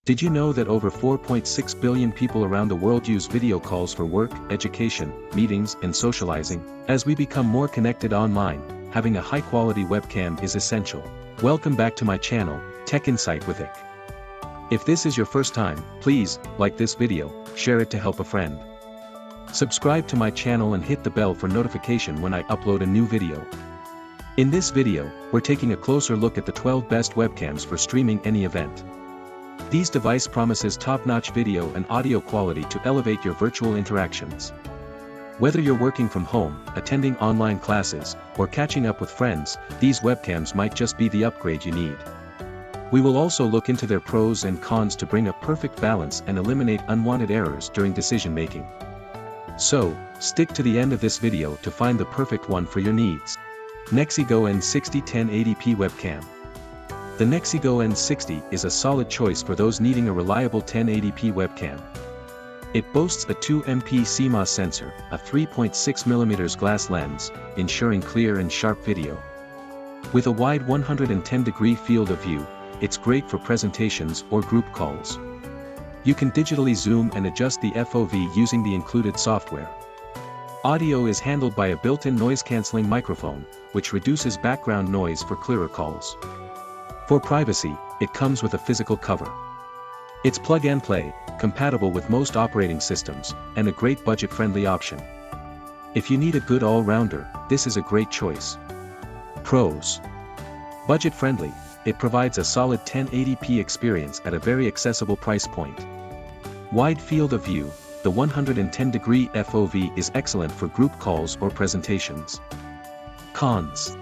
Did you know that over 4.6 billion people around the world use video calls for work, education, meetings, and socializing? As we become more connected online, having a high-quality webcam is essential. Welcome back to my channel, Tech Insight with Ik. If this is your first time, please like this video, share it to help a friend. Subscribe to my channel and hit the bell for notification when I upload a new video. In this video, we're taking a closer look at the 12 best webcams for streaming any event. These device promises top-notch video and audio quality to elevate your virtual interactions. Whether you're working from home, attending online classes, or catching up with friends, these webcams might just be the upgrade you need. We will also look into their pros and cons to bring a perfect balance and eliminate unwanted errors during decision-making. So, stick to the end of this video to find the perfect one for your needs. NexiGo N60 1080p Webcam. The NexiGo N60 is a solid choice for those needing a reliable 1080p webcam. It boasts a 2MP CMOS sensor, a 3.6mm glass lens, ensuring clear and sharp video. With a wide 110-degree field of view, it's great for presentations or group calls. You can digitally zoom and adjust the FOV using the included software. Audio is handled by a built-in noise-canceling microphone, which reduces background noise for clearer calls. For privacy, it comes with a physical cover. It's plug-and-play, compatible with most operating systems, and a great budget-friendly option. If you need a good all-rounder, this is a great choice. Pros. Budget-friendly, it provides a solid 1080p experience at a very accessible price point. Wide field of view, the 110-degree FOV is excellent for group calls or presentations. Cons.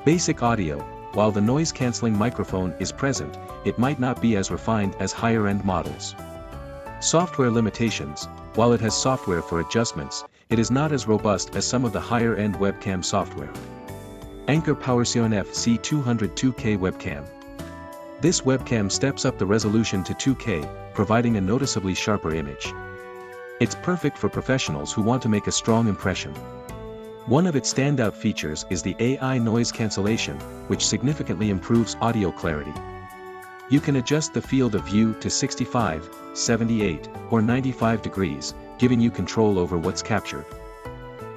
Basic audio. While the noise-canceling microphone is present, it might not be as refined as higher-end models. Software limitations. While it has software for adjustments, it is not as robust as some of the higher-end webcam software. Anker PowerConf C202K Webcam. This webcam steps up the resolution to 2K, providing a noticeably sharper image. It's perfect for professionals who want to make a strong impression. One of its standout features is the AI noise cancellation, which significantly improves audio clarity. You can adjust the field of view to 65, 78, or 95 degrees, giving you control over what's captured.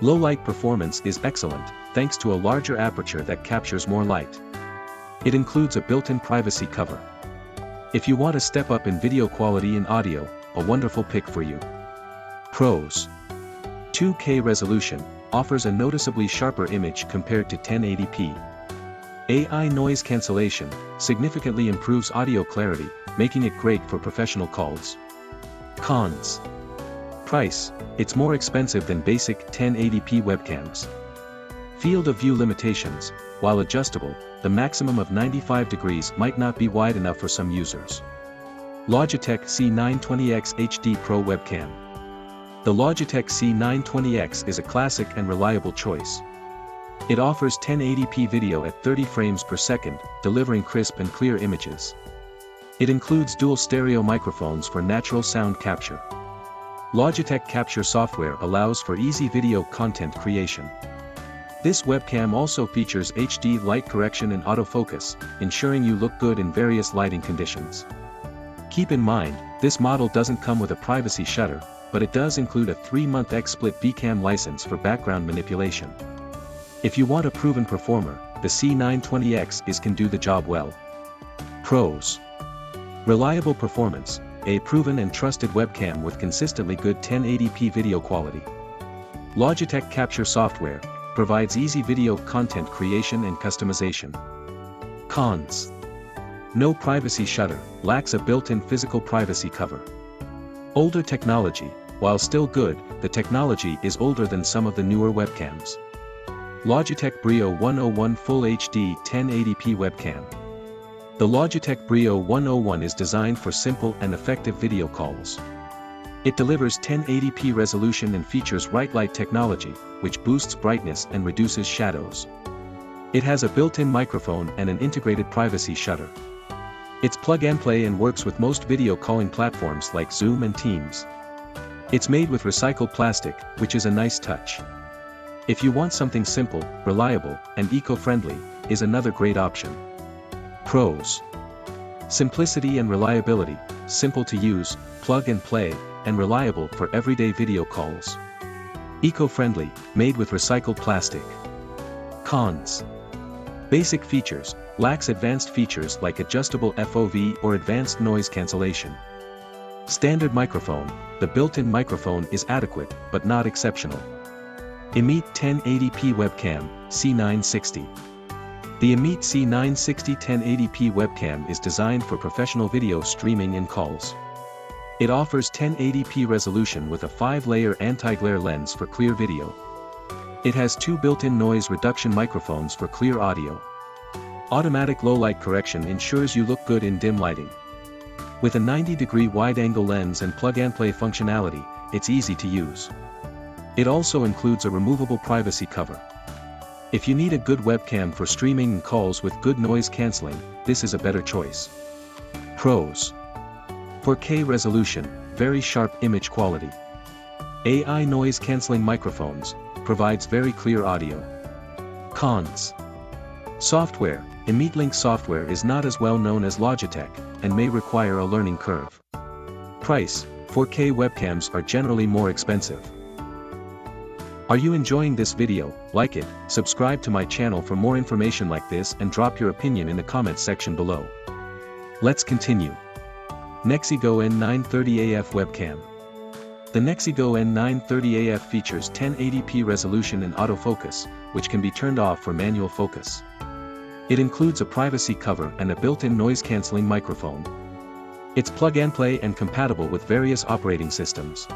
Low light performance is excellent, thanks to a larger aperture that captures more light. It includes a built-in privacy cover. If you want a step up in video quality and audio, a wonderful pick for you. Pros. 2K resolution offers a noticeably sharper image compared to 1080p. AI noise cancellation significantly improves audio clarity, making it great for professional calls. Cons. Price. It's more expensive than basic 1080p webcams. Field of view limitations. While adjustable, the maximum of 95 degrees might not be wide enough for some users. Logitech C920X HD Pro Webcam. The Logitech C920X is a classic and reliable choice. It offers 1080p video at 30 frames per second, delivering crisp and clear images. It includes dual stereo microphones for natural sound capture. Logitech Capture software allows for easy video content creation. This webcam also features HD light correction and autofocus, ensuring you look good in various lighting conditions. Keep in mind, this model doesn't come with a privacy shutter, but it does include a 3-month XSplit Vcam license for background manipulation. If you want a proven performer, the C920X can do the job well. Pros. Reliable performance, a proven and trusted webcam with consistently good 1080p video quality. Logitech Capture software provides easy video content creation and customization. Cons. No privacy shutter, lacks a built-in physical privacy cover. Older technology. While still good, the technology is older than some of the newer webcams. Logitech Brio 101 Full HD 1080p Webcam. The Logitech Brio 101 is designed for simple and effective video calls. It delivers 1080p resolution and features bright light technology, which boosts brightness and reduces shadows. It has a built-in microphone and an integrated privacy shutter. It's plug-and-play and works with most video calling platforms like Zoom and Teams. It's made with recycled plastic, which is a nice touch. If you want something simple, reliable, and eco-friendly, is another great option. Pros. Simplicity and reliability, simple to use, plug and play, and reliable for everyday video calls. Eco-friendly, made with recycled plastic. Cons. Basic features, lacks advanced features like adjustable FOV or advanced noise cancellation. Standard microphone, the built-in microphone is adequate, but not exceptional. EMEET 1080p Webcam, C960. The EMEET C960 1080p webcam is designed for professional video streaming and calls. It offers 1080p resolution with a 5-layer anti-glare lens for clear video. It has 2 built-in noise reduction microphones for clear audio. Automatic low light correction ensures you look good in dim lighting. With a 90-degree wide-angle lens and plug-and-play functionality, it's easy to use. It also includes a removable privacy cover. If you need a good webcam for streaming and calls with good noise cancelling, this is a better choice. Pros. 4K resolution, very sharp image quality. AI noise cancelling microphones, provides very clear audio. Cons. Software, EMEET Link software is not as well known as Logitech, and may require a learning curve. Price, 4K webcams are generally more expensive. Are you enjoying this video? Like it, subscribe to my channel for more information like this and drop your opinion in the comments section below. Let's continue. NexiGo N60AF Webcam. The NexiGo N60AF features 1080p resolution and autofocus, which can be turned off for manual focus. It includes a privacy cover and a built-in noise-canceling microphone. It's plug-and-play and compatible with various operating systems.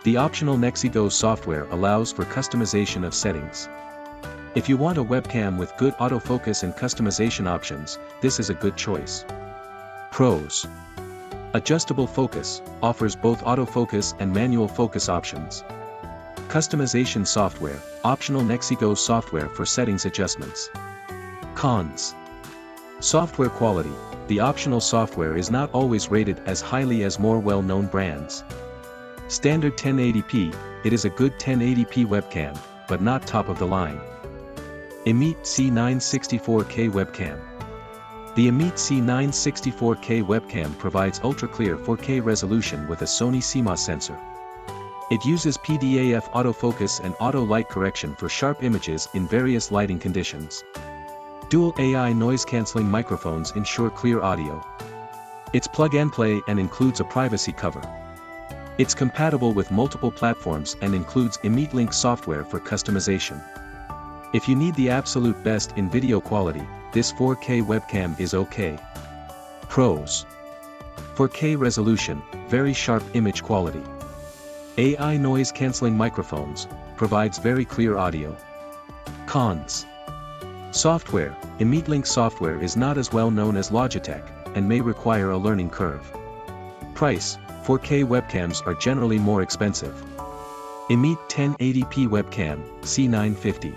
The optional NexiGo software allows for customization of settings. If you want a webcam with good autofocus and customization options, this is a good choice. Pros. Adjustable focus, offers both autofocus and manual focus options. Customization software, optional NexiGo software for settings adjustments. Cons. Software quality, the optional software is not always rated as highly as more well-known brands. Standard 1080p, it is a good 1080p webcam, but not top of the line. EMEET C964K Webcam. The EMEET C964K webcam provides ultra-clear 4K resolution with a Sony CMOS sensor. It uses PDAF autofocus and auto light correction for sharp images in various lighting conditions. Dual AI noise-canceling microphones ensure clear audio. It's plug-and-play and includes a privacy cover. It's compatible with multiple platforms and includes EMEET Link software for customization. If you need the absolute best in video quality, this 4K webcam is okay. Pros. 4K resolution, very sharp image quality. AI noise cancelling microphones, provides very clear audio. Cons. Software, EMEET Link software is not as well known as Logitech, and may require a learning curve. Price, 4K webcams are generally more expensive. EMEET 1080p Webcam, C950.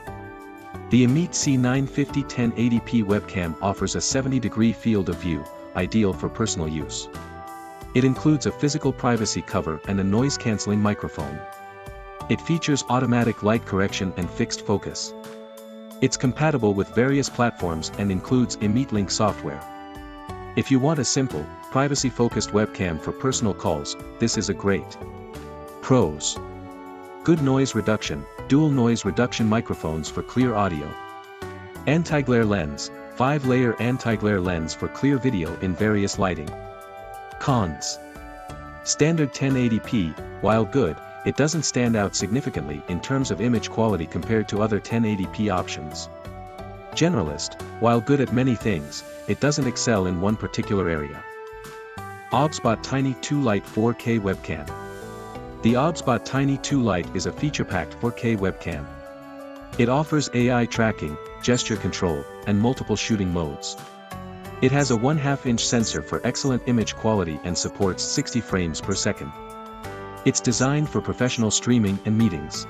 The EMEET C950 1080p webcam offers a 70-degree field of view, ideal for personal use. It includes a physical privacy cover and a noise-canceling microphone. It features automatic light correction and fixed focus. It's compatible with various platforms and includes EMEET Link software. If you want a simple, privacy-focused webcam for personal calls, this is a great. Pros. Good noise reduction, dual noise reduction microphones for clear audio. Anti-glare lens, 5-layer anti-glare lens for clear video in various lighting. Cons. Standard 1080p, while good, it doesn't stand out significantly in terms of image quality compared to other 1080p options. Generalist, while good at many things, it doesn't excel in one particular area. OBSBOT Tiny 2 Lite 4K Webcam. The OBSBOT Tiny 2 Lite is a feature-packed 4K webcam. It offers AI tracking, gesture control, and multiple shooting modes. It has a 1/2-inch sensor for excellent image quality and supports 60 frames per second. It's designed for professional streaming and meetings.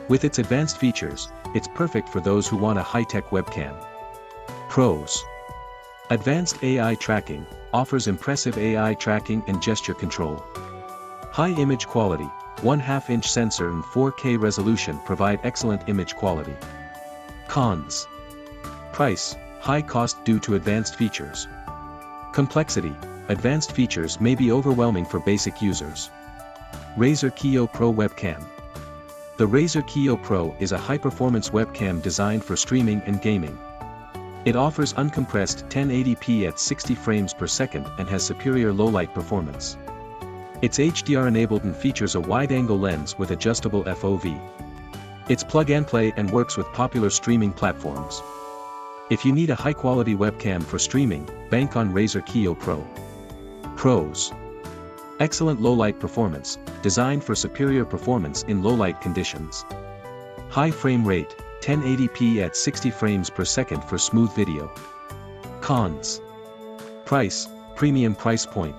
With its advanced features, it's perfect for those who want a high-tech webcam. Pros. Advanced AI tracking, offers impressive AI tracking and gesture control. High image quality, 1/2-inch sensor and 4K resolution provide excellent image quality. Cons. Price, high cost due to advanced features. Complexity. Advanced features may be overwhelming for basic users. Razer Kiyo Pro Webcam. The Razer Kiyo Pro is a high-performance webcam designed for streaming and gaming. It offers uncompressed 1080p at 60 frames per second and has superior low-light performance. It's HDR-enabled and features a wide-angle lens with adjustable FOV. It's plug-and-play and works with popular streaming platforms. If you need a high-quality webcam for streaming, bank on Razer Kiyo Pro. Pros. Excellent low-light performance, designed for superior performance in low-light conditions. High frame rate, 1080p at 60 frames per second for smooth video. Cons. Price, premium price point.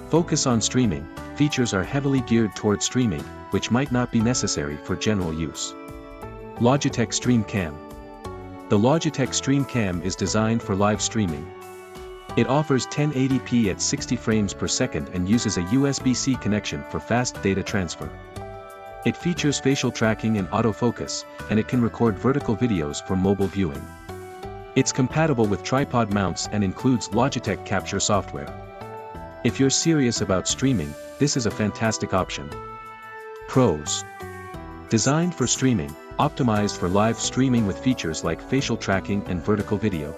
Focus on streaming, features are heavily geared toward streaming, which might not be necessary for general use. Logitech StreamCam. The Logitech StreamCam is designed for live streaming. It offers 1080p at 60 frames per second and uses a USB-C connection for fast data transfer. It features facial tracking and autofocus, and it can record vertical videos for mobile viewing. It's compatible with tripod mounts and includes Logitech Capture software. If you're serious about streaming, this is a fantastic option. Pros. Designed for streaming, optimized for live streaming with features like facial tracking and vertical video.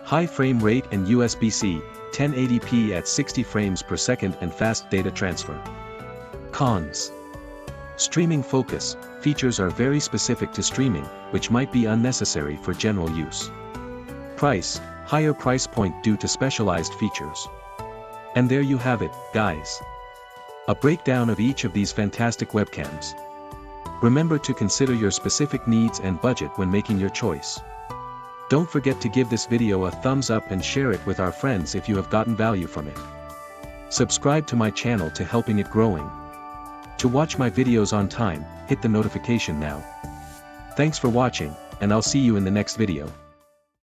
High frame rate and USB-C, 1080p at 60 frames per second and fast data transfer. Cons. Streaming focus, features are very specific to streaming, which might be unnecessary for general use. Price, higher price point due to specialized features. And there you have it, guys. A breakdown of each of these fantastic webcams. Remember to consider your specific needs and budget when making your choice. Don't forget to give this video a thumbs up and share it with our friends if you have gotten value from it. Subscribe to my channel to helping it growing. To watch my videos on time, hit the notification now. Thanks for watching, and I'll see you in the next video.